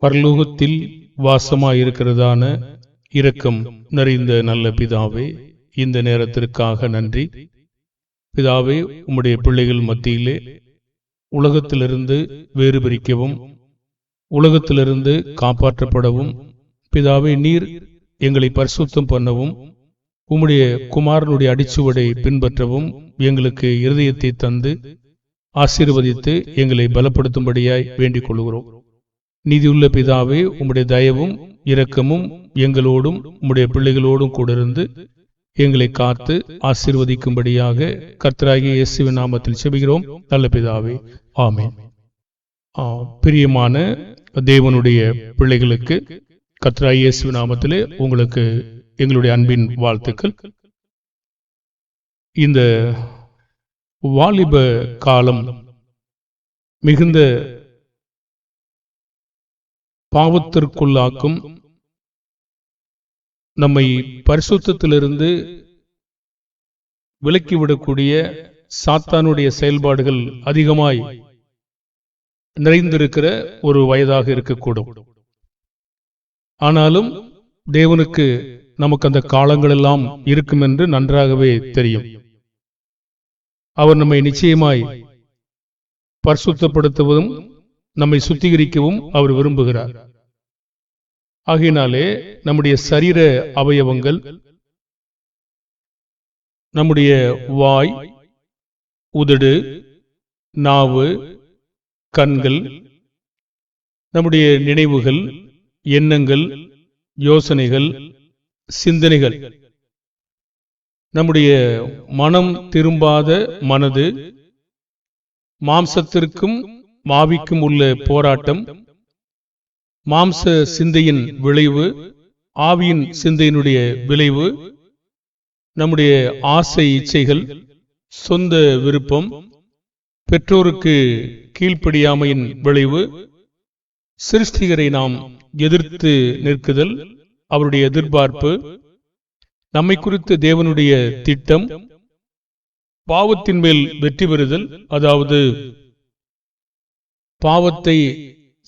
பரலோகத்தில் வாசமாயிருக்கிறதான இரக்கம் நிறைந்த நல்ல பிதாவே, இந்த நேரத்திற்காக நன்றி. பிதாவே, உம்முடைய பிள்ளைகள் மத்தியிலே உலகத்திலிருந்து வேறு பிரிக்கவும், உலகத்திலிருந்து காப்பாற்றப்படவும், பிதாவே நீர் எங்களை பரிசுத்தம் பண்ணவும், உம்முடைய குமாரனுடைய அடிச்சுவடை பின்பற்றவும் எங்களுக்கு இருதயத்தை தந்து ஆசீர்வதித்து எங்களை பலப்படுத்தும்படியாய் வேண்டிக் கொள்கிறோம். நீதியுள்ள பிதாவே, உம்முடைய தயவும் இரக்கமும் எங்களோடும் உம்முடைய பிள்ளைகளோடும் கூட இருந்து எங்களை காத்து ஆசீர்வதிக்கும்படியாக கர்த்தராகிய இயேசுவின் நாமத்தில் செபிக்கிறோம் நல்ல பிதாவே, ஆமென். பிரியமான தேவனுடைய பிள்ளைகளுக்கு கர்த்தராகிய இயேசுவின் நாமத்திலே உங்களுக்கு எங்களுடைய அன்பின் வாழ்த்துக்கள். இந்த வாலிப காலம் மிகுந்த பாவத்திற்குள்ளாக்கும், நம்மை பரிசுத்தத்திலிருந்து விலக்கிவிடக்கூடிய சாத்தானுடைய செயல்பாடுகள் அதிகமாய் நிறைந்திருக்கிற ஒரு வயதாக இருக்கக்கூடும். ஆனாலும் தேவனுக்கு நமக்கு அந்த காலங்கள் எல்லாம் இருக்கும் என்று நன்றாகவே தெரியும். அவர் நம்மை நிச்சயமாய் பரிசுத்தப்படுத்துவதும் நம்மை சுத்திகரிக்கவும் அவர் விரும்புகிறார். ஆகையினாலே நம்முடைய சரீர அவயவங்கள், நம்முடைய வாய், உதடு, நாவு, கண்கள், நம்முடைய நினைவுகள், எண்ணங்கள், யோசனைகள், சிந்தனைகள், நம்முடைய மனம் திரும்பாத மனது, மாம்சத்திற்கும் ஆவிக்கும் உள்ள போராட்டம், மாம்ச சிந்தையின் விளைவு, ஆவியின் சிந்தையினுடைய விளைவு, நம்முடைய ஆசை இச்சைகள், சொந்த விருப்பம், பெற்றோருக்கு கீழ்ப்படியாமையின் விளைவு, சிருஷ்டிகரை நாம் எதிர்த்து நிற்குதல், அவருடைய எதிர்பார்ப்பு, நம்மை குறித்து தேவனுடைய திட்டம், பாவத்தின் மேல் வெற்றி பெறுதல், அதாவது பாவத்தை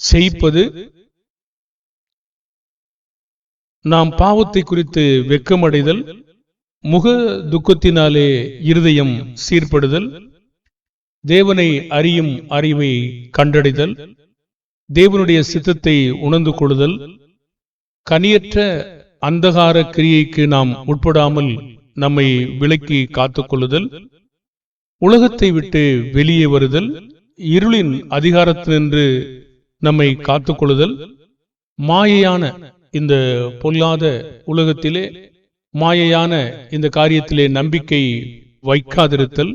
செய்ப்பது, நாம் பாவத்தை குறித்து வெட்கமடைதல், முக துக்கத்தினாலே இருதயம் சீர்படுதல், தேவனை அறியும் அறிவை கண்டடைதல், தேவனுடைய சித்தத்தை உணர்ந்து கொள்ளுதல், கனியற்ற அந்தகார கிரியைக்கு நாம் உட்படாமல் நம்மை விலக்கி காத்துக்கொள்ளுதல், உலகத்தை விட்டு வெளியே வருதல், இருளின் அதிகாரத்தினின்று நம்மை காத்துக்கொள்ளுதல், மாயையான இந்த பொல்லாத உலகத்திலே மாயையான இந்த காரியத்திலே நம்பிக்கை வைக்காதிருத்தல்,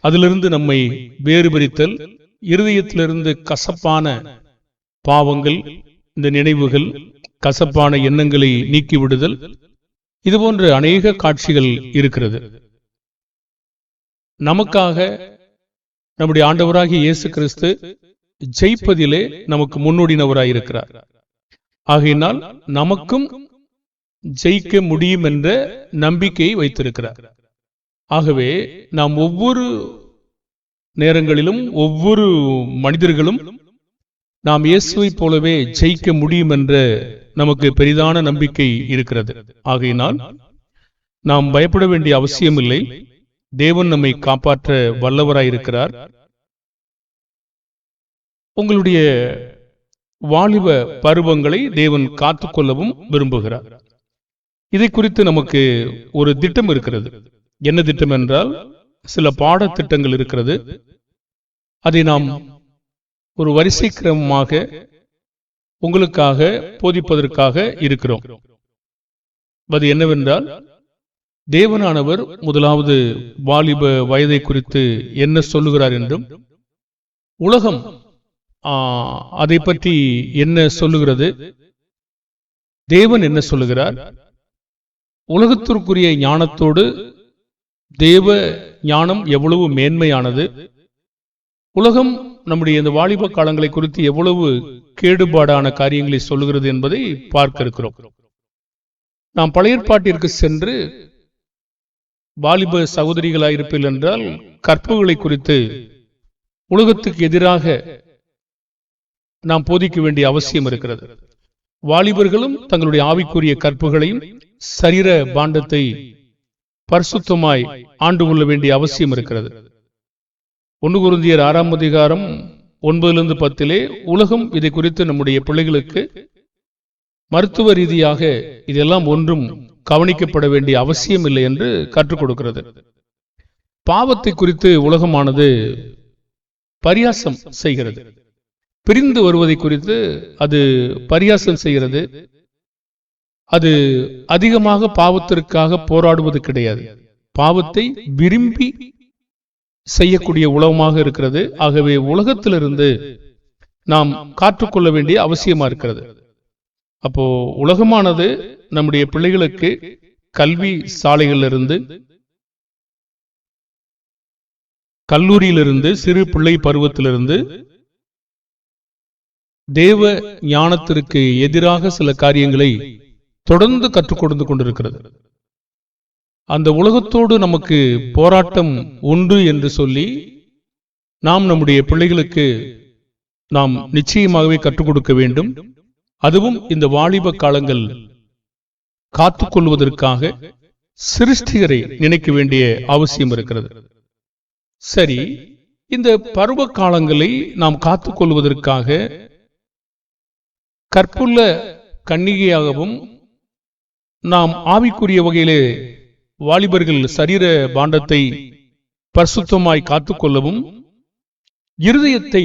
அதிலிருந்து நம்மை வேறுபரித்தல், இருதயத்திலிருந்து கசப்பான பாவங்கள், இந்த நினைவுகள், கசப்பான எண்ணங்களை நீக்கிவிடுதல், இதுபோன்ற அநேக காட்சிகள் இருக்கிறது. நமக்காக நம்முடைய ஆண்டவராகிய இயேசு கிறிஸ்து ஜெயிப்பதிலே நமக்கு முன்னோடினவராயிருக்கிறார். ஆகையினால் நமக்கும் ஜெயிக்க முடியும் என்ற நம்பிக்கையை வைத்திருக்கிறார். ஆகவே நாம் ஒவ்வொரு நேரங்களிலும் ஒவ்வொரு மனிதர்களும் நாம் இயேசுவை போலவே ஜெயிக்க முடியும் என்ற நமக்கு பெரிதான நம்பிக்கை இருக்கிறது. ஆகையினால் நாம் பயப்பட வேண்டிய அவசியமில்லை. தேவன் நம்மை காப்பாற்ற வல்லவராயிருக்கிறார். உங்களுடைய வாலிப பருவங்களை தேவன் காத்துக்கொள்ளவும் விரும்புகிறார். இதை குறித்து நமக்கு ஒரு திட்டம் இருக்கிறது. என்ன திட்டம் என்றால், சில பாடத்திட்டங்கள் இருக்கிறது. அதை நாம் ஒரு வரிசை கிரமமாக உங்களுக்காக போதிப்பதற்காக இருக்கிறோம். அது என்னவென்றால், தேவனானவர் முதலாவது வாலிப வயதை குறித்து என்ன சொல்லுகிறார் என்றும், உலகம் அதை பற்றி என்ன சொல்லுகிறது, தேவன் என்ன சொல்லுகிறார், உலகத்திற்குரிய ஞானத்தோடு தேவ ஞானம் எவ்வளவு மேன்மையானது, உலகம் நம்முடைய இந்த வாலிப காலங்களை குறித்து எவ்வளவு கேடுபாடான காரியங்களை சொல்லுகிறது என்பதை பார்க்க இருக்கிறோம். நாம் பழைய ஏற்பாட்டிற்கு சென்று வாலிப சகோதரிகளாயிருப்பீர்கள் என்றால், கற்புகளை குறித்து உலகத்துக்கு எதிராக நாம் போதிக்க வேண்டிய அவசியம் இருக்கிறது. வாலிபர்களும் தங்களுடைய ஆவிக்குரிய கற்புகளையும் சரீர பாண்டத்தை பரிசுத்தமாய் ஆண்டு கொள்ள வேண்டிய அவசியம் இருக்கிறது. 1 கொரிந்தியர் 6ஆம் அதிகாரம் 9-10 உலகம் இதை குறித்து நம்முடைய பிள்ளைகளுக்கு மருத்துவ ரீதியாக இதெல்லாம் ஒன்றும் கவனிக்கப்பட வேண்டிய அவசியம் இல்லை என்று கற்றுக் கொடுக்கிறது. பாவத்தை குறித்து உலகமானது பரியாசம் செய்கிறது. பிரிந்து வருவதை குறித்து அது பரியாசம் செய்கிறது. அது அதிகமாக பாவத்திற்காக போராடுவது கிடையாது. பாவத்தை விரும்பி செய்யக்கூடிய உலகமாக இருக்கிறது. ஆகவே உலகத்திலிருந்து நாம் காற்றுக்கொள்ள வேண்டிய அவசியமா இருக்கிறது. அப்போ உலகமானது நம்முடைய பிள்ளைகளுக்கு கல்வி சாலைகளிலிருந்து, கல்லூரியிலிருந்து, சிறு பிள்ளை பருவத்திலிருந்து தேவ ஞானத்திற்கு எதிராக சில காரியங்களை தொடர்ந்து கற்றுக் கொடுத்து கொண்டிருக்கிறது. அந்த உலகத்தோடு நமக்கு போராட்டம் உண்டு என்று சொல்லி நாம் நம்முடைய பிள்ளைகளுக்கு நாம் நிச்சயமாகவே கற்றுக் கொடுக்க வேண்டும். அதுவும் இந்த வாலிப காலங்கள் காத்துக்கொள்வதற்காக சிருஷ்டிகரை நினைக்க வேண்டிய அவசியம் இருக்கிறது. சரி, இந்த பருவ காலங்களை நாம் காத்துக்கொள்வதற்காக கற்புள்ள கன்னிகையாகவும் நாம் ஆவிக்குரிய வகையிலே வாலிபர்கள் சரீர பாண்டத்தை பரிசுத்தமாய் காத்துக்கொள்ளவும் இருதயத்தை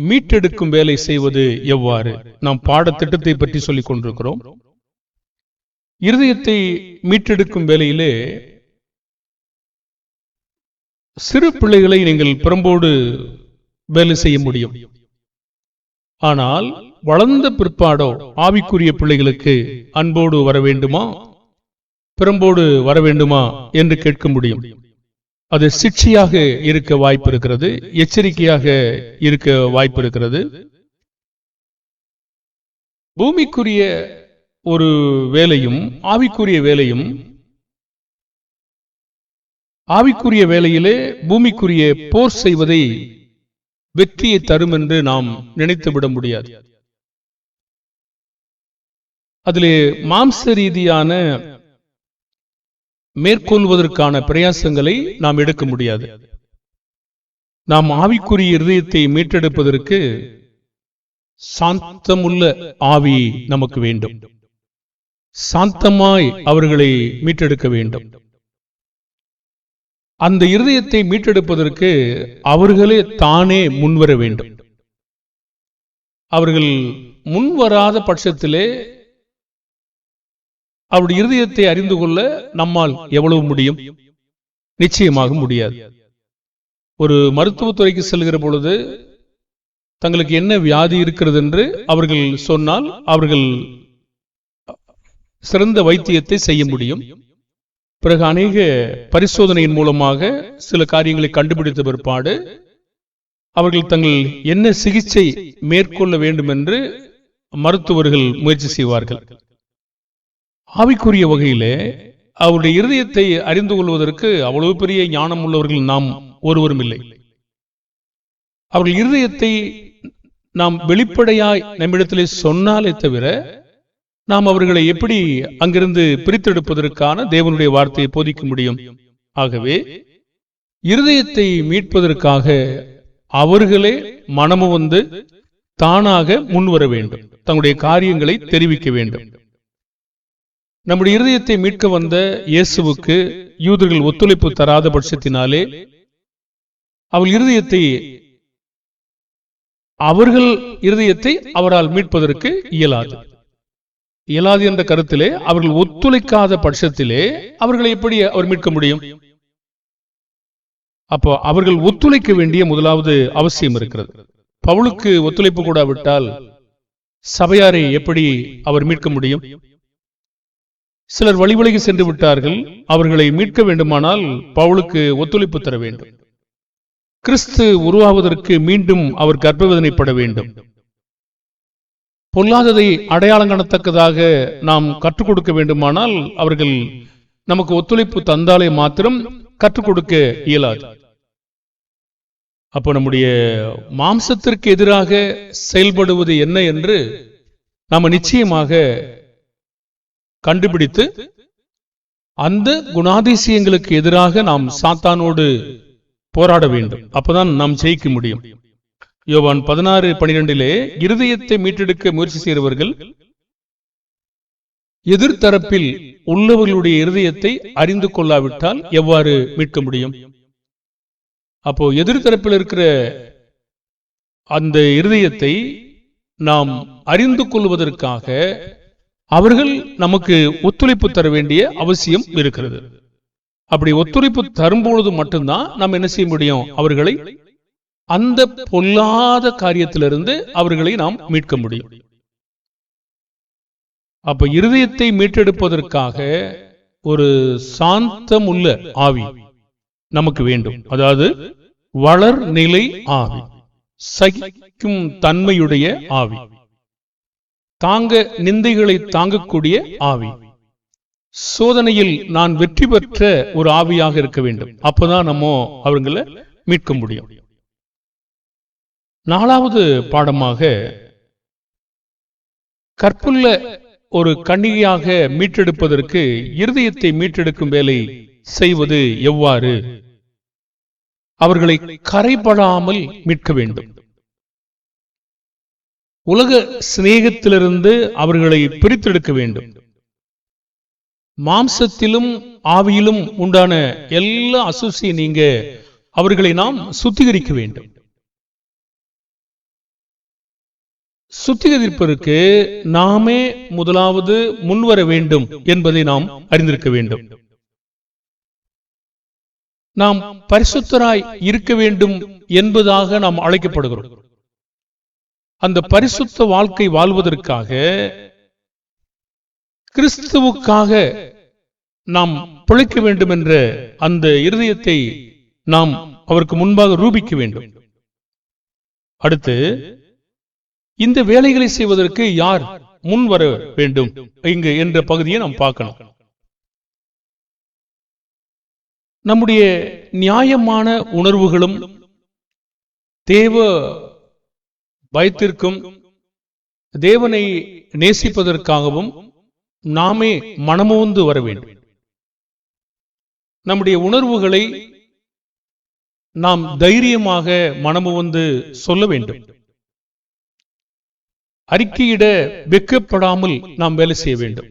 மீட்டெடுக்கும் வேலை செய்வது எவ்வாறு? நாம் பாடத்திட்டத்தை பற்றி சொல்லிக் கொண்டிருக்கிறோம். இருதயத்தை மீட்டெடுக்கும் வேலையிலே சிறு பிள்ளைகளை நீங்கள் புறம்போடு வேலை செய்ய முடியும். ஆனால் வளர்ந்த பிற்பாடோ ஆவிக்குரிய பிள்ளைகளுக்கு அன்போடு வர வேண்டுமா, புறம்போடு வர வேண்டுமா என்று கேட்க முடியும். அது சிக்ஷையாக இருக்க வாய்ப்பு இருக்கிறது, எச்சரிக்கையாக இருக்க வாய்ப்பு இருக்கிறது. பூமிக்குரிய ஒரு வேலையும் ஆவிக்குரிய வேலையும், ஆவிக்குரிய வேலையிலே பூமிக்குரிய போர் செய்வதை வெற்றியை தரும் என்று நாம் நினைத்துவிட முடியாது. அதிலே மாம்ச ரீதியான மேற்கொள்வதற்கான பிரயாசங்களை நாம் எடுக்க முடியாது. நாம் ஆவிக்குரிய இருதயத்தை மீட்டெடுப்பதற்கு சாந்தமுள்ள ஆவி நமக்கு வேண்டும். சாந்தமாய் அவர்களை மீட்டெடுக்க வேண்டும். அந்த இருதயத்தை மீட்டெடுப்பதற்கு அவர்களே தானே முன்வர வேண்டும். அவர்கள் முன்வராத பட்சத்திலே அவருடைய இருதயத்தை அறிந்து கொள்ள நம்மால் எவ்வளவு முடியும்? நிச்சயமாக முடியாது. ஒரு மருத்துவத்துறைக்கு செல்கிற பொழுது தங்களுக்கு என்ன வியாதி இருக்கிறது என்று அவர்கள் சொன்னால் அவர்கள் சிறந்த வைத்தியத்தை செய்ய முடியும். பிறகு அநேக பரிசோதனையின் மூலமாக சில காரியங்களை கண்டுபிடித்த பிற்பாடு அவர்கள் தங்கள் என்ன சிகிச்சை மேற்கொள்ள வேண்டும் என்று மருத்துவர்கள் முயற்சி செய்வார்கள். ஆவிக்குரிய வகையிலே அவருடைய இருதயத்தை அறிந்து கொள்வதற்கு அவ்வளவு பெரிய ஞானம் உள்ளவர்கள் நாம் ஒருவரும் இல்லை. அவர்கள் இருதயத்தை நாம் வெளிப்படையாய் நம்மிடத்திலே சொன்னாலே தவிர நாம் அவர்களை எப்படி அங்கிருந்து பிரித்தெடுப்பதற்கான தேவனுடைய வார்த்தையை போதிக்க முடியும்? ஆகவே இருதயத்தை மீட்பதற்காக அவர்களே மனமு வந்து தானாக முன்வர வேண்டும், தங்களுடைய காரியங்களை தெரிவிக்க வேண்டும். நம்முடைய இருதயத்தை மீட்க வந்த இயேசுவுக்கு யூதர்கள் ஒத்துழைப்பு தராத பட்சத்தினாலே அவர்கள் இருதயத்தை அவரால் மீட்பதற்கு இயலாது என்ற கருத்திலே அவர்கள் ஒத்துழைக்காத பட்சத்திலே அவர்களை எப்படி அவர் மீட்க முடியும்? அப்போ அவர்கள் ஒத்துழைக்க வேண்டிய முதலாவது அவசியம் இருக்கிறது. பவுலுக்கு ஒத்துழைப்பு கூடாவிட்டால் சபையாரை எப்படி அவர் மீட்க முடியும்? சிலர் வழிவிலகி சென்று விட்டார்கள். அவர்களை மீட்க வேண்டுமானால் பவுலுக்கு ஒத்துழைப்பு தர வேண்டும். கிறிஸ்து உருவாவதற்கு மீண்டும் அவர் கர்ப்பவேதனைப்பட வேண்டும். பொல்லாததை அடையாளம் காணத்தக்கதாக நாம் கற்றுக் கொடுக்க வேண்டுமானால் அவர்கள் நமக்கு ஒத்துழைப்பு தந்தாலே மாத்திரம் கற்றுக் கொடுக்க இயலாது. அப்போ நம்முடைய மாம்சத்திற்கு எதிராக செயல்படுவது என்ன என்று நாம் நிச்சயமாக கண்டுபிடித்து அந்த குணாதிசயங்களுக்கு எதிராக நாம் சாத்தானோடு போராட வேண்டும். அப்பதான் நாம் ஜெயிக்க முடியும். யோவான் 16:12 இருதயத்தை மீட்டெடுக்க முயற்சி செய்கிறவர்கள் எதிர்த்தரப்பில் உள்ளவர்களுடைய இருதயத்தை அறிந்து கொள்ளாவிட்டால் எவ்வாறு மீட்க முடியும்? அப்போ எதிர்த்தரப்பில் இருக்கிற அந்த இருதயத்தை நாம் அறிந்து கொள்வதற்காக அவர்கள் நமக்கு ஒத்துழைப்பு தர வேண்டிய அவசியம் இருக்கிறது. அப்படி ஒத்துழைப்பு தரும்பொழுது மட்டும்தான் நாம் என்ன செய்ய முடியும்? அவர்களை அந்த பொல்லாத காரியத்திலிருந்து அவர்களை நாம் மீட்க முடியும். அப்ப இருதயத்தை மீட்டெடுப்பதற்காக ஒரு சாந்தமுள்ள ஆவி நமக்கு வேண்டும். அதாவது வளர்நிலை ஆவி, சகிக்கும் தன்மையுடைய ஆவி, தாங்க நிந்தைகளை தாங்கக்கூடிய ஆவி, சோதனையில் நான் வெற்றி பெற்ற ஒரு ஆவியாக இருக்க வேண்டும். அப்பதான் நம்ம அவங்களை மீட்க முடியும். 4வது பாடமாக கற்புள்ள ஒரு கன்னிகையாக மீட்டெடுப்பதற்கு இருதயத்தை மீட்டெடுக்கும் வேலை செய்வது எவ்வாறு? அவர்களை கரைபடாமல் மீட்க வேண்டும். உலக சிநேகத்திலிருந்து அவர்களை பிரித்தெடுக்க வேண்டும். மாம்சத்திலும் ஆவியிலும் உண்டான எல்லா அசுசியை நீங்க அவர்களை நாம் சுத்திகரிக்க வேண்டும். சுத்திகரிப்பதற்கு நாமே முதலாவது முன்வர வேண்டும் என்பதை நாம் அறிந்திருக்க வேண்டும். நாம் பரிசுத்தராய் இருக்க வேண்டும் என்பதாக நாம் அழைக்கப்படுகிறோம். அந்த பரிசுத்த வாழ்க்கை வாழ்வதற்காக கிறிஸ்துவுக்காக நாம் பிழைக்க வேண்டும் என்ற அந்த இருதயத்தை நாம் அவருக்கு முன்பாக ரூபிக்க வேண்டும். அடுத்து இந்த வேலைகளை செய்வதற்கு யார் முன் வர வேண்டும் இங்கு என்ற பகுதியை நாம் பார்க்கணும். நம்முடைய நியாயமான உணர்வுகளும் தேவ பயத்திற்கும் தேவனை நேசிப்பதற்காகவும் நாமே மனமோந்து வர வேண்டும். நம்முடைய உணர்வுகளை நாம் தைரியமாக மனமுவந்து சொல்ல வேண்டும். அறிக்கையிட வெக்கப்படாமல் நாம் வேலை செய்ய வேண்டும்.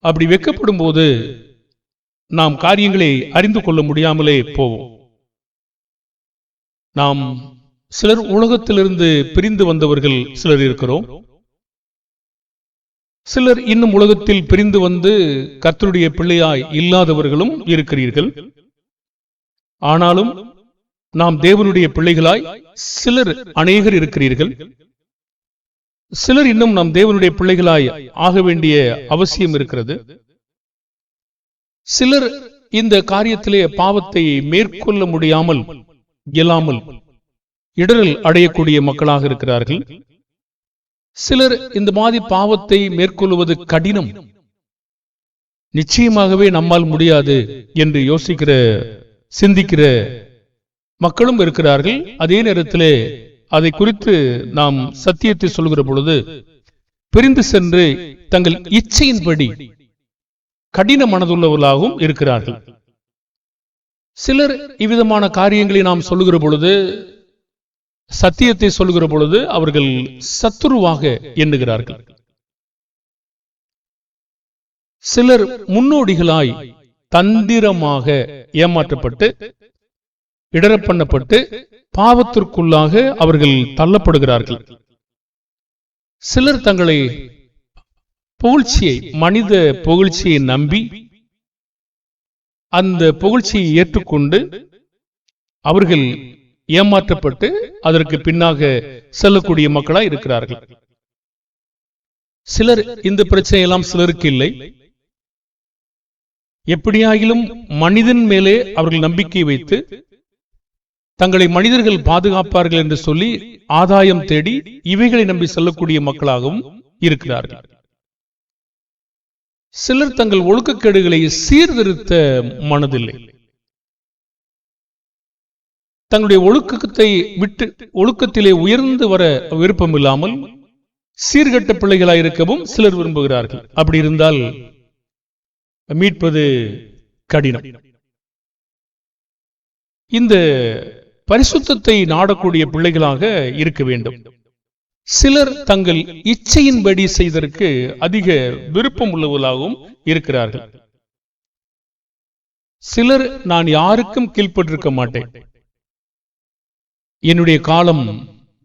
அப்படி வெக்கப்படும் போது நாம் காரியங்களை அறிந்து கொள்ள முடியாமலே போவோம். நாம் சிலர் உலகத்திலிருந்து பிரிந்து வந்தவர்கள் சிலர் இருக்கிறோம். சிலர் இன்னும் உலகத்தில் பிரிந்து வந்து கர்த்தருடைய பிள்ளையாய் இல்லாதவர்களும் இருக்கிறீர்கள். ஆனாலும் நாம் தேவனுடைய பிள்ளைகளாய் சிலர் அநேகர் இருக்கிறீர்கள். சிலர் இன்னும் நாம் தேவனுடைய பிள்ளைகளாய் ஆக வேண்டிய அவசியம் இருக்கிறது. சிலர் இந்த காரியத்திலே பாவத்தை மேற்கொள்ள முடியாமல் இயலாமல் இடரல் அடையக்கூடிய மக்களாக இருக்கிறார்கள். சிலர் இந்த மாதிரி பாவத்தை மேற்கொள்வது கடினம், நிச்சயமாகவே நம்மால் முடியாது என்று யோசிக்கிற சிந்திக்கிற மக்களும் இருக்கிறார்கள். அதே நேரத்திலே அதை குறித்து நாம் சத்தியத்தை சொல்கிற பொழுது பிரிந்து சென்று தங்கள் இச்சையின்படி கடின மனதுள்ளவர்களாகவும் இருக்கிறார்கள். சிலர் இவ்விதமான காரியங்களை நாம் சொல்லுகிற பொழுது, சத்தியத்தை சொல்லுகிற பொழுது அவர்கள் சத்துருவாக எண்ணுகிறார்கள். சிலர் முன்னோடிகளாய் தந்திரமாக ஏமாற்றப்பட்டு இடர பண்ணப்பட்டு பாவத்திற்குள்ளாக அவர்கள் தள்ளப்படுகிறார்கள். சிலர் தங்களை புகழ்ச்சியை, மனித புகழ்ச்சியை நம்பி அந்த புகழ்ச்சியை ஏற்றுக்கொண்டு அவர்கள் ஏமாற்றப்பட்டு அதற்கு பின்னாக செல்லக்கூடிய மக்களாய் இருக்கிறார்கள். சிலர் இந்த பிரச்சனையெல்லாம் சிலருக்கு இல்லை. எப்படியாகிலும் மனிதன் மேலே அவர்கள் நம்பிக்கை வைத்து தங்களை மனிதர்கள் பாதுகாப்பார்கள் என்று சொல்லி ஆதாயம் தேடி இவைகளை நம்பி செல்லக்கூடிய மக்களாகவும் இருக்கிறார்கள். சிலர் தங்கள் ஒழுக்கக்கேடுகளை சீர்திருத்த மனதில்லை. தங்களுடைய ஒழுக்கத்தை விட்டு ஒழுக்கத்திலே உயர்ந்து வர விருப்பம் இல்லாமல் சீர்கட்ட பிள்ளைகளாய் இருக்கவும் சிலர் விரும்புகிறார்கள். அப்படி இருந்தால் மீட்பது கடினம். இந்த பரிசுத்தத்தை நாடக்கூடிய பிள்ளைகளாக இருக்க வேண்டும். சிலர் தங்கள் இச்சையின்படி செய்ததற்கு அதிக விருப்பம் உள்ளவர்களாகவும் இருக்கிறார்கள். சிலர் நான் யாருக்கும் கீழ்ப்பட்டிருக்க மாட்டேன், என்னுடைய காலம்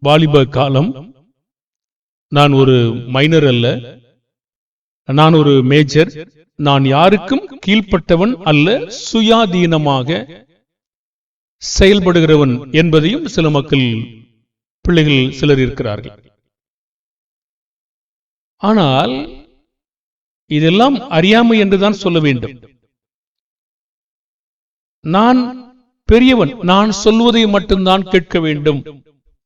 வாலிப காலம், நான் ஒரு மைனர் அல்ல, நான் ஒரு மேஜர், நான் யாருக்கும் கீழ்ப்பட்டவன் அல்ல, சுயாதீனமாக செயல்படுகிறவன் என்பதையும் சில மக்கள் பிள்ளைகள் சிலர் இருக்கிறார்கள். ஆனால் இதெல்லாம் அறியாமை என்றுதான் சொல்ல வேண்டும். நான் பெரியவன், நான் சொல்வதை மட்டும்தான் கேட்க வேண்டும்,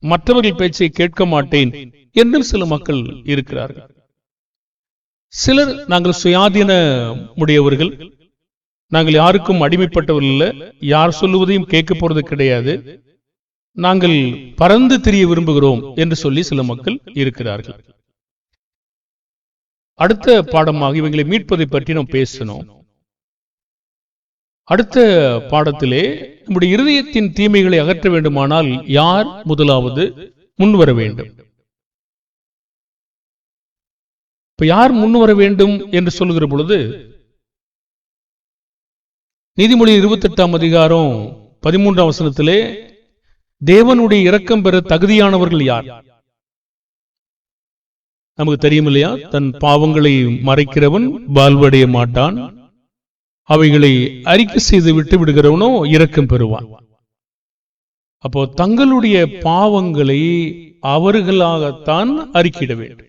மற்றவர்கள் பேச்சை கேட்க மாட்டேன் என்றும் சில மக்கள் இருக்கிறார்கள். சிலர் நாங்கள் சுயாதீன உடையவர்கள், நாங்கள் யாருக்கும் அடிமைப்பட்டவர்கள் இல்லை, யார் சொல்லுவதையும் கேட்க போறது கிடையாது, நாங்கள் பறந்து திரிய விரும்புகிறோம் என்று சொல்லி சில மக்கள் இருக்கிறார்கள். அடுத்த பாடமாக இவங்களை மீட்பதை பற்றி நாம் பேசணும். அடுத்த பாடத்திலே நம்முடைய இருதயத்தின் தீமைகளை அகற்ற வேண்டுமானால் யார் முதலாவது முன்வர வேண்டும்? இப்ப யார் முன்வர வேண்டும் என்று சொல்லுகிற பொழுது, நீதிமொழி 28ஆம் அதிகாரம் 13ஆம் வசனத்திலே தேவனுடைய இரக்கம் பெற தகுதியானவர்கள் யார்? நமக்கு தெரியும் இல்லையா? தன் பாவங்களை மறைக்கிறவன் வாழ்வடைய மாட்டான், அவைகளை அறிக்கை செய்து விட்டு விடுகிறவனோ இரக்கம் பெறுவான். அப்போ தங்களுடைய பாவங்களை அவர்களாகத்தான் அறிக்கையிட வேண்டும்.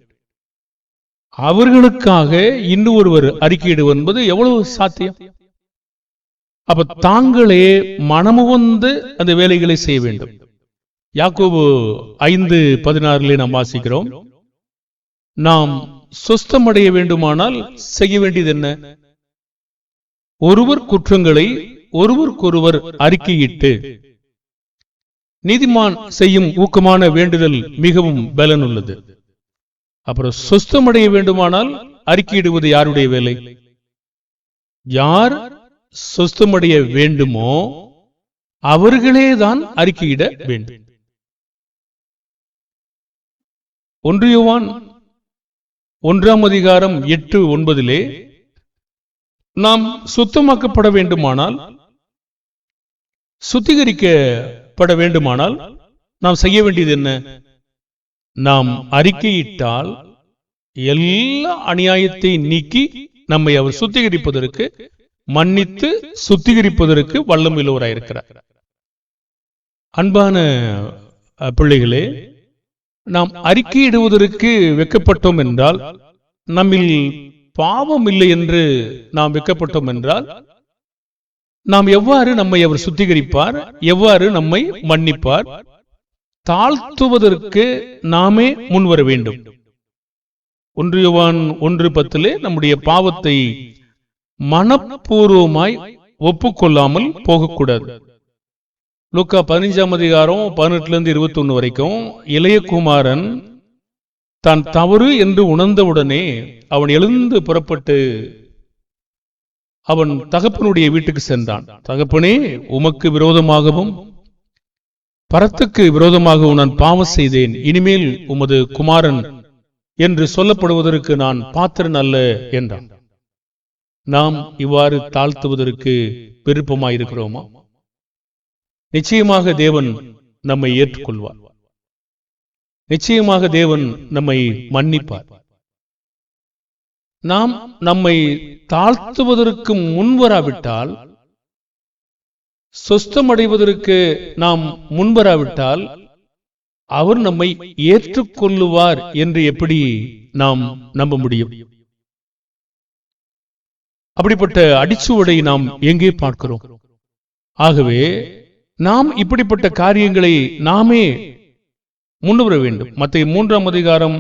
அவர்களுக்காக இன்னும் ஒருவர் அறிக்கையிடுவது என்பது எவ்வளவு சாத்தியம்? அப்ப தாங்களே மனமுவந்து அந்த வேலைகளை செய்ய வேண்டும். யாக்கோபு 5:16 நாம் வாசிக்கிறோம், நாம் சொஸ்தமடைய வேண்டுமானால் செய்ய வேண்டியது என்ன? ஒருவர் குற்றங்களை ஒருவருக்கொருவர் அறிக்கையிட்டு நீதிமான் செய்யும் ஊக்கமான வேண்டுதல் மிகவும் பலன் உள்ளது. அப்புறம் சொஸ்தமடைய வேண்டுமானால் அறிக்கையிடுவது யாருடைய வேலை? யார் சொஸ்தமடைய வேண்டுமோ அவர்களே தான் அறிக்கையிட வேண்டும். 1 யோவான் 1ஆம் அதிகாரம் 8-9 நாம் சுத்தமாக்கப்பட வேண்டுமானால், சுத்திகரிக்கப்பட வேண்டுமானால் நாம் செய்ய வேண்டியது என்ன? நாம் அறிக்கையிட்டால் எல்லா அநியாயத்தை நீக்கி நம்மை அவர் சுத்திகரிப்பதற்கு, மன்னித்து சுத்திகரிப்பதற்கு வல்லமையுள்ளவராயிருக்கிறார். அன்பான பிள்ளைகளே, நாம் அறிக்கையிடுவதற்கு வெட்கப்பட்டோம் என்றால், நம்மில் பாவம் இல்லை என்று நாம் வெட்கப்பட்டோம் என்றால், நாம் எவ்வாறு நம்மை அவர் சுத்திகரிப்பார், எவ்வாறு நம்மை மன்னிப்பார்? தாழ்த்துவதற்கு நாமே முன்வர வேண்டும். 1 யோவான் 1:10 நம்முடைய பாவத்தை மனப்பூர்வமாய் ஒப்புக்கொள்ளாமல் போகக்கூடாது. லூக்கா 15ஆம் அதிகாரம் 18-21 வரைக்கும் இளைய குமாரன் தான் தவறு என்று உணர்ந்தவுடனே அவன் எழுந்து புறப்பட்டு அவன் தகப்பனுடைய வீட்டுக்கு சென்றான். தகப்பனே, உமக்கு விரோதமாகவும் பரத்துக்கு விரோதமாகவும் நான் பாவம் செய்தேன், இனிமேல் உமது குமாரன் என்று சொல்லப்படுவதற்கு நான் பாத்திரன் அல்ல என்றான். நாம் இவ்வாறு தாழ்த்துவதற்கு விருப்பமாயிருக்கிறோமா? நிச்சயமாக தேவன் நம்மை ஏற்றுக்கொள்வார், நிச்சயமாக தேவன் நம்மை மன்னிப்பார். நாம் நம்மை தாழ்த்துவதற்கு முன்வராவிட்டால், சொஸ்தமடைவதற்கு நாம் முன்வராவிட்டால் அவர் நம்மை ஏற்றுக்கொள்ளுவார் என்று எப்படி நாம் நம்ப முடியும்? அப்படிப்பட்ட அடிச்சுவடை நாம் எங்கே பார்க்கிறோம்? ஆகவே நாம் இப்படிப்பட்ட காரியங்களை நாமே முன்வர வேண்டும். மத்தேயு 3ஆம் அதிகாரம்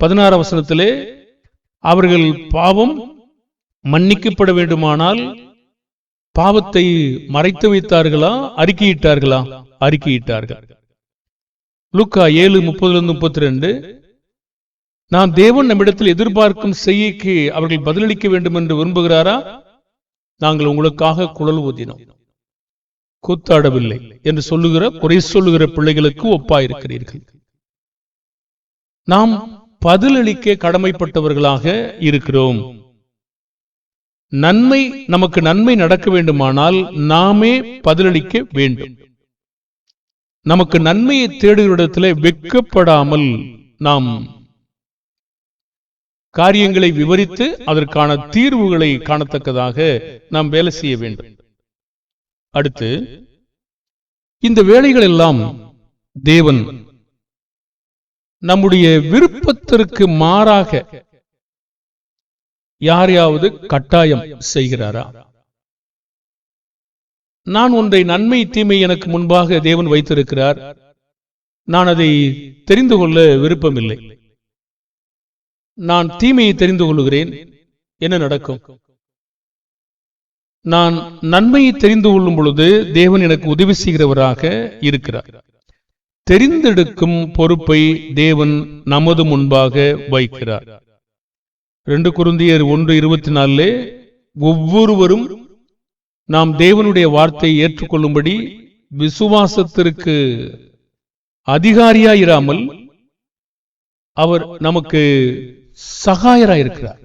16ஆம் வசனத்திலே அவர்கள் பாவம் மன்னிக்கப்பட வேண்டுமானால் பாவத்தை மறைத்து வைத்தார்களா, அறிக்கையிட்டார்களா? அறிக்கையிட்டார்கள். லூக்கா 7:30-32, நாம் தேவன் நம்மிடத்தில் எதிர்பார்க்கும் செய்கைக்கு அவர்கள் பதிலளிக்க வேண்டும் என்று விரும்புகிறாரா? நாங்கள் உங்களுக்காக குழல் ஊதினோம், கூத்தாடவில்லை என்று சொல்லுகிற, குறை சொல்லுகிற பிள்ளைகளுக்கு ஒப்பாயிருக்கிறீர்கள். நாம் பதிலளிக்க கடமைப்பட்டவர்களாக இருக்கிறோம். நமக்கு நன்மை நடக்க வேண்டுமானால் நாமே பதிலளிக்க வேண்டும். நமக்கு நன்மையை தேடுகிற இடத்துல வெட்கப்படாமல் நாம் காரியங்களை விவரித்து அதற்கான தீர்வுகளை காணத்தக்கதாக நாம் வேலை செய்ய வேண்டும். அடுத்து, இந்த வேலைகள் எல்லாம் தேவன் நம்முடைய விருப்பத்திற்கு மாறாக யாரையாவது கட்டாயம் செய்கிறாரா? நான் ஒன்றை, நன்மை தீமை எனக்கு முன்பாக தேவன் வைத்திருக்கிறார், நான் அதை தெரிந்து கொள்ள விருப்பமில்லை, நான் தீமையை தெரிந்து கொள்கிறேன், என்ன நடக்கும்? நான் நன்மையை தெரிந்து கொள்ளும் பொழுது தேவன் எனக்கு உதவி செய்கிறவராக இருக்கிறார். தெரிந்தெடுக்கும் பொறுப்பை தேவன் நமது முன்பாக வைக்கிறார். 2 கொரிந்தியர் 1:24 ஒவ்வொருவரும் நாம் தேவனுடைய வார்த்தையை ஏற்றுக்கொள்ளும்படி விசுவாசத்திற்கு அதிகாரியாயிராமல் அவர் நமக்கு சகாயராயிருக்கிறார்.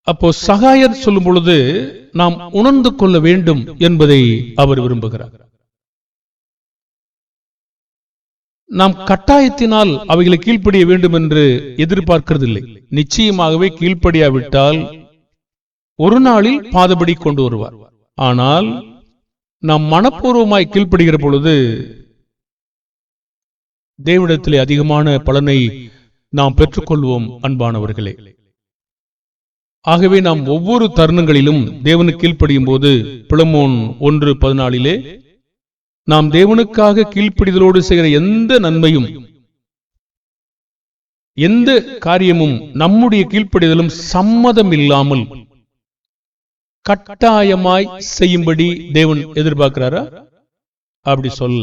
அப்போ சகாயர் சொல்லும் பொழுது நாம் உணர்ந்து கொள்ள வேண்டும் என்பதை அவர் விரும்புகிறார். நாம் கட்டாயத்தினால் அவைகளை கீழ்ப்படிய வேண்டும் என்று எதிர்பார்க்கிறதில்லை. நிச்சயமாகவே கீழ்ப்படியாவிட்டால் ஒரு நாளில் பாதபடி கொண்டு வருவார். ஆனால் நாம் மனப்பூர்வமாய் கீழ்ப்படுகிற பொழுது தேவனிடத்திலே அதிகமான பலனை நாம் பெற்றுக்கொள்வோம். அன்பானவர்களே, ஆகவே நாம் ஒவ்வொரு தருணங்களிலும் தேவனுக்கு கீழ்ப்படியும் போது, பிலமோன் 1:14 நாம் தேவனுக்காக கீழ்ப்படிதலோடு செய்கிற எந்த நன்மையும், எந்த காரியமும் நம்முடைய கீழ்ப்படிதலும் சம்மதம் இல்லாமல் கட்டாயமாய் செய்யும்படி தேவன் எதிர்பார்க்கிறாரா? அப்படி சொல்ல.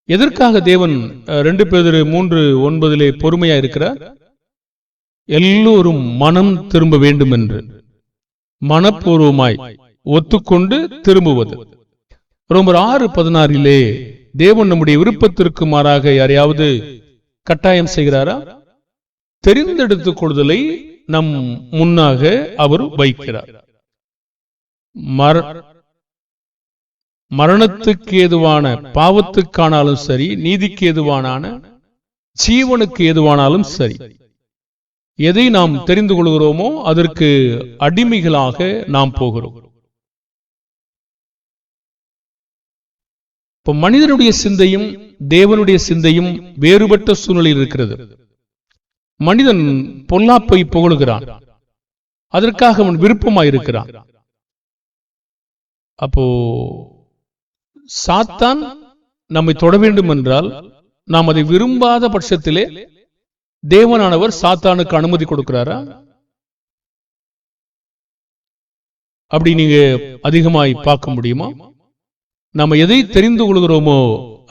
எதற்காக தேவன் 2 பேதுரு 3:9 பொறுமையா இருக்கிறார்? எல்லோரும் மனம் திரும்ப வேண்டும் என்று, மனப்பூர்வமாய் ஒத்துக்கொண்டு திரும்புவது. ரோமர் 6:16 தேவன் நம்முடைய விருப்பத்திற்கு மாறாக யாரையாவது கட்டாயம் செய்கிறாரா? தெரிந்தெடுத்துக் கொள்ளுதலை நம் முன்னாக அவர் வைக்கிறார். மரணத்துக்கு ஏதுவான பாவத்துக்கானாலும் சரி, நீதிக்கு ஏதுவான ஜீவனுக்கு ஏதுவானாலும் சரி, எதை நாம் தெரிந்து கொள்கிறோமோ அதற்கு அடிமைகளாக நாம் போகிறோம். இப்ப மனிதனுடைய சிந்தையும் தேவனுடைய சிந்தையும் வேறுபட்ட சூழ்நிலையில் இருக்கிறது. மனிதன் பொல்லாப்பை புகழுகிறான், அதற்காக அவன் விருப்பமாயிருக்கிறான். அப்போ சாத்தான் நம்மை தொட வேண்டும் என்றால் நாம் அதை விரும்பாத பட்சத்திலே தேவனானவர் சாத்தானுக்கு அனுமதி கொடுக்கிறாரா? அப்படி நீங்க அதிகமாய் பார்க்க முடியுமா? நம்ம எதை தெரிந்து கொள்கிறோமோ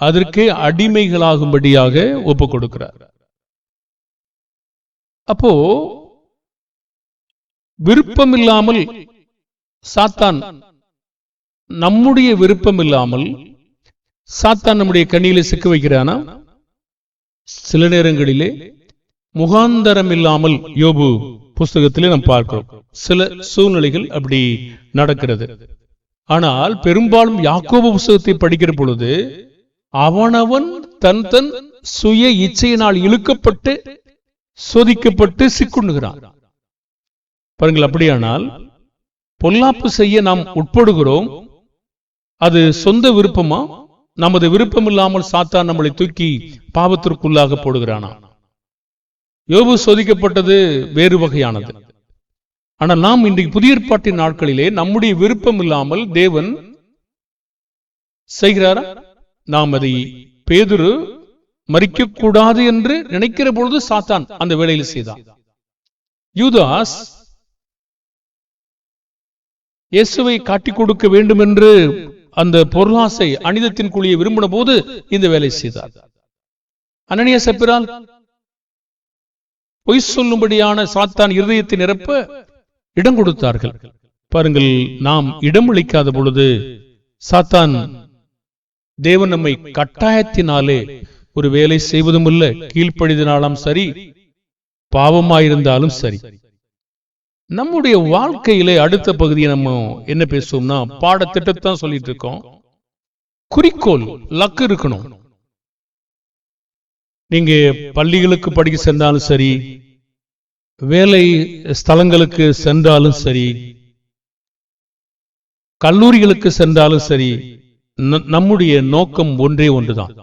அதற்கே அடிமைகளாகும்படியாக ஒப்பு கொடுக்கிறார். அப்போ விருப்பமில்லாமல் சாத்தான், நம்முடைய விருப்பம் இல்லாமல் சாத்தான் நம்முடைய கண்ணியிலே சிக்க வைக்கிறானா? சில நேரங்களிலே முகாந்தரம் இல்லாமல் யோபு புஸ்தகத்திலே நாம் பார்க்கிறோம். சில சூழ்நிலைகள் அப்படி நடக்கிறது. ஆனால் பெரும்பாலும் யாக்கோபு புஸ்தகத்தை படிக்கிற பொழுது அவனவன் தன் தன் சுய இச்சையினால் இழுக்கப்பட்டு சோதிக்கப்பட்டு சிக்குண்டுகிறான். பாருங்கள், அப்படியானால் பொல்லாப்பு செய்ய நாம் உட்படுகிறோம். அது சொந்த விருப்பமா? நமது விருப்பம் இல்லாமல் சாத்தான் நம்மளை தூக்கி பாவத்திற்குள்ளாக போடுகிறானா? யோபு சோதிக்கப்பட்டது வேறு வகையானது. ஆனால் நாம் இன்றைக்கு புதிய ஏற்பாட்டின் நாட்களிலே நம்முடைய விருப்பம் இல்லாமல் தேவன் செய்கிறாரா? நாம் அதை பேதுரு மரிக்க கூடாது என்று நினைக்கிற பொழுது சாத்தான் அந்த வேளையில் செய்தான். யூதாஸ் இயேசுவை காட்டிக் கொடுக்க வேண்டும் என்று அந்த பொருளாசை அனிதத்தின் குழியை விரும்பின போது இந்த வேலை செய்தார். அனனியா சப்பிரால் பொய் சொல்லும்படியான சாத்தான் இருதயத்தை நிரப்ப இடம் கொடுத்தார்கள். பாருங்கள், நாம் இடம் அளிக்காத பொழுது சாத்தான், தேவன் நம்மை கட்டாயத்தினாலே ஒரு வேலை செய்வதும் இல்லை, கீழ்ப்படிதனாலும் சரி, பாவமாயிருந்தாலும் சரி. நம்முடைய வாழ்க்கையிலே அடுத்த பகுதியை நம்ம என்ன பேசுவோம்னா, பாடத்திட்டத்தான் சொல்லிட்டு இருக்கோம். குறிக்கோள், லக்கு இருக்கணும். நீங்க பள்ளிகளுக்கு படிக்க சென்றாலும் சரி, வேலை ஸ்தலங்களுக்கு சென்றாலும் சரி, கல்லூரிகளுக்கு சென்றாலும் சரி, நம்முடைய நோக்கம் ஒன்றே ஒன்றுதான்.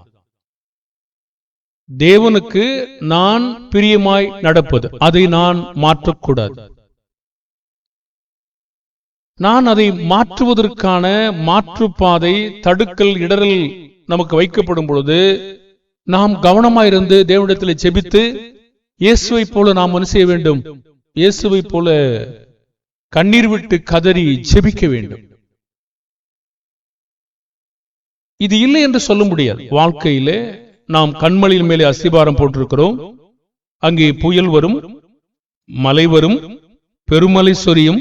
தேவனுக்கு நான் பிரியமாய் நடப்பது, அதை நான் மாற்றக்கூடாது. நான் அதை மாற்றுவதற்கான மாற்றுப்பாதை, தடுக்கல், இடரல் நமக்கு வைக்கப்படும் பொழுது நாம் கவனமாயிருந்து தேவனிடத்தில் ஜெபித்து, இயேசுவை போல நாம் என்ன செய்ய வேண்டும்? இயேசுவை போல கண்ணீர் விட்டு கதறி ஜெபிக்க வேண்டும். இது இல்லை என்று சொல்ல முடியாது. வாழ்க்கையிலே நாம் கண்மலையின் மேலே அஸ்திபாரம் போட்டிருக்கிறோம். அங்கே புயல் வரும், மலை வரும், பெருமலை சொரியும்,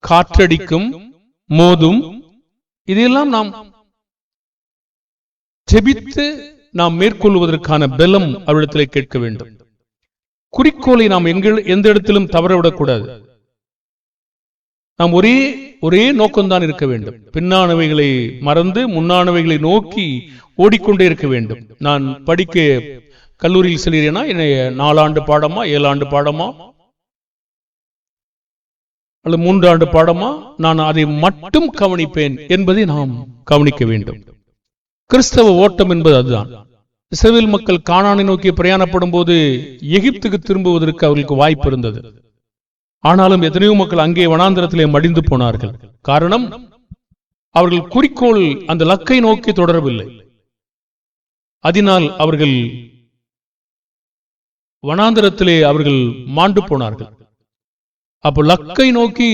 காற்றடிக்கும், மோதும். இதையெல்லாம் நாம் ஜெபித்து நாம் மேற்கொள்வதற்கான பலம் அவரிடத்திலே கேட்க வேண்டும். குறிக்கோளை நாம் எந்த இடத்திலும் தவறவிடக்கூடாது. நாம் ஒரே நோக்கம்தான் இருக்க வேண்டும். பின்னானவைகளை மறந்து முன்னானவைகளை நோக்கி ஓடிக்கொண்டே இருக்க வேண்டும். நான் படிக்க கல்லூரியில் செல்கிறேன்னா, என்னை 4 ஆண்டு பாடமா, 7 ஆண்டு பாடமா, அல்லது 3 ஆண்டு பாடமா, நான் அதை மட்டும் கவனிப்பேன் என்பதை நாம் கவனிக்க வேண்டும். கிறிஸ்தவ ஓட்டம் என்பது அதுதான். இஸ்ரவேல் மக்கள் கானானை நோக்கி பிரயாணப்படும் போது எகிப்துக்கு திரும்புவதற்கு அவர்களுக்கு வாய்ப்பு இருந்தது. ஆனாலும் எத்தனையோ மக்கள் அங்கே வனாந்தரத்திலே மடிந்து போனார்கள். காரணம், அவர்கள் குறிக்கோள் அந்த லக்கை நோக்கி தொடரவில்லை. அதனால் அவர்கள் வனாந்தரத்திலே அவர்கள் மாண்டு போனார்கள். அப்போ லக்கை நோக்கி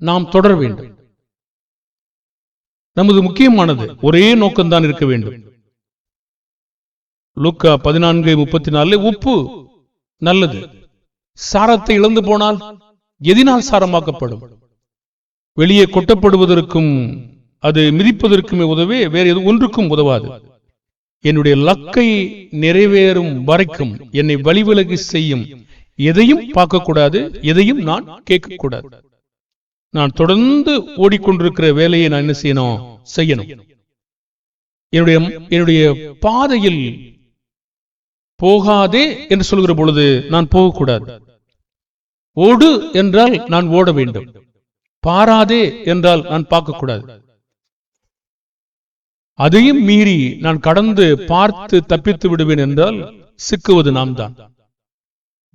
நாம் தொடர வேண்டும். நமது முக்கியமானது ஒரே நோக்கம்தான் இருக்க வேண்டும். லூக்கா 14:34 உப்பு நல்லது, சாரத்தை இழந்து போனால் எதினால் சாரமாக்கப்படும்? வெளியே கொட்டப்படுவதற்கும் அது மிதிப்பதற்குமே உதவே, வேறு ஒன்றுக்கும் உதவாது. என்னுடைய லக்கை நிறைவேறும் வரைக்கும் என்னை வழிவிலகி செய்யும் எதையும் பார்க்கக்கூடாது, எதையும் நான் கேட்கக்கூடாது. நான் தொடர்ந்து ஓடிக்கொண்டிருக்கிற வேலையை நான் என்ன செய்யணும். என்னுடைய பாதையில் போகாதே என்று சொல்கிற பொழுது நான் போகக்கூடாது. ஓடு என்றால் நான் ஓட வேண்டும். பாராதே என்றால் நான் பார்க்கக்கூடாது. அதையும் மீறி நான் கடந்து பார்த்து தப்பித்து விடுவேன் என்றால் சிக்குவது நாம் தான்.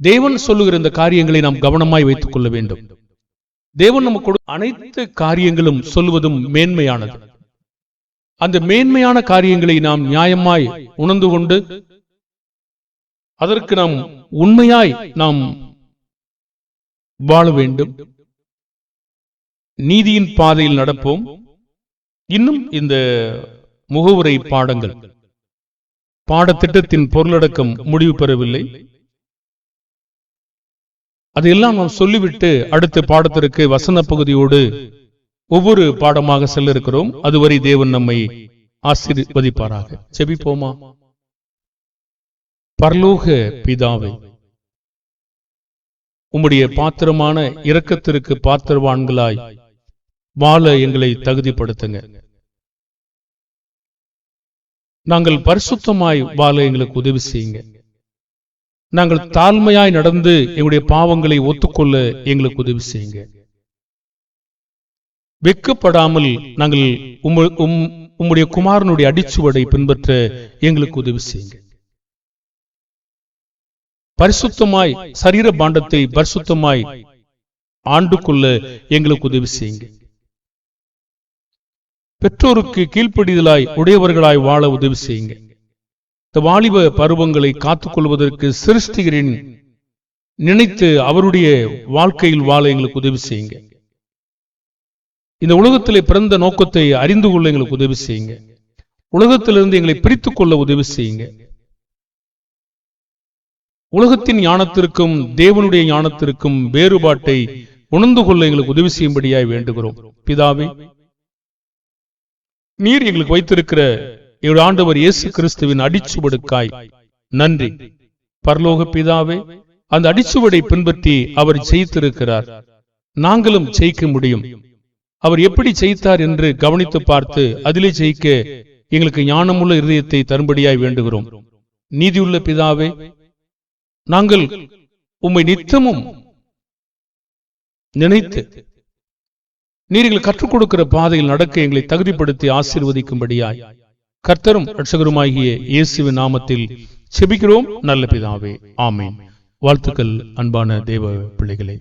தேவன் சொல்லுகிற இந்த காரியங்களை நாம் கவனமாய் வைத்துக் கொள்ள வேண்டும். தேவன் நமக்கு அனைத்து காரியங்களும் சொல்லுவதும் மேன்மையானது. அந்த மேன்மையான காரியங்களை நாம் நியாயமாய் உணர்ந்து கொண்டு அதற்கு நாம் உண்மையாய் நாம் வாழ வேண்டும். நீதியின் பாதையில் நடப்போம். இன்னும் இந்த முகவுரை பாடங்கள், பாடத்திட்டத்தின் பொருளடக்கம் முடிவு பெறவில்லை. அதையெல்லாம் நாம் சொல்லிவிட்டு அடுத்த பாடத்திற்கு வசன பகுதியோடு ஒவ்வொரு பாடமாக செல்ல இருக்கிறோம். அதுவரை தேவன் நம்மை ஆசீர்வதிப்பாராக. ஜெபிப்போமா. பரலோக பிதாவே, உம்முடைய பாத்திரமான இரக்கத்திற்கு பாத்திரவான்களாய் வாழ எங்களை தகுதிப்படுத்துங்க. நாங்கள் பரிசுத்தமாய் வாழ எங்களுக்கு உதவி செய்யுங்க. நாங்கள் தாழ்மையாய் நடந்து எங்களுடைய பாவங்களை ஒத்துக்கொள்ள எங்களுக்கு உதவி செய்யுங்க. வெட்கப்படாமல் நாங்கள் உம்முடைய குமாரனுடைய அடிச்சுவடை பின்பற்ற எங்களுக்கு உதவி செய்யுங்க. பரிசுத்தமாய் சரீர பாண்டத்தை பரிசுத்தமாய் ஆண்டு கொள்ள எங்களுக்கு உதவி செய்யுங்க. பெற்றோருக்கு கீழ்ப்படிதலாய் உடையவர்களாய் வாழ உதவி செய்யுங்க. இந்த வாலிப பருவங்களை காத்துக்கொள்வதற்கு சிருஷ்டிகரின் நினைத்து அவருடைய வாழ்க்கையில் வாழ எங்களுக்கு உதவி செய்யுங்க. இந்த உலகத்திலே பிறந்த நோக்கத்தை அறிந்து கொள்ள எங்களுக்கு உதவி செய்யுங்க. உலகத்திலிருந்து எங்களை பிரித்துக் கொள்ள உதவி செய்யுங்க. உலகத்தின் ஞானத்திற்கும் தேவனுடைய ஞானத்திற்கும் வேறுபாட்டை உணர்ந்து கொள்ள எங்களுக்கு உதவி செய்யும்படியாய் வேண்டுகிறோம். பிதாவே, நீர் எங்களுக்கு வைத்திருக்கிற ஆண்டவர் இயேசு கிறிஸ்துவின் அடிச்சுவடுக்காய் நன்றி. பரலோக பிதாவே, அந்த அடிச்சுவடை பின்பற்றி அவர் ஜெயித்திருக்கிறார். நாங்களும் ஜெயிக்க முடியும். அவர் எப்படி ஜெயித்தார் என்று கவனித்து பார்த்து அதிலே ஜெயிக்க எங்களுக்கு ஞானமுள்ள இருதயத்தை தரும்படியாய் வேண்டுகிறோம். நீதியுள்ள பிதாவே, நாங்கள் உம்மை நித்தமும் நினைத்து நீர் எங்களுக்கு கற்றுக் கொடுக்கிற பாதையில் நடக்க எங்களை தகுதிப்படுத்தி ஆசீர்வதிக்கும்படியாய் கர்த்தரும் இரட்சகருமாகிய இயேசுவின் நாமத்தில் செபிக்கிறோம் நல்ல பிதாவே, ஆமென். வாழ்த்துக்கள் அன்பான தேவ பிள்ளைகளே.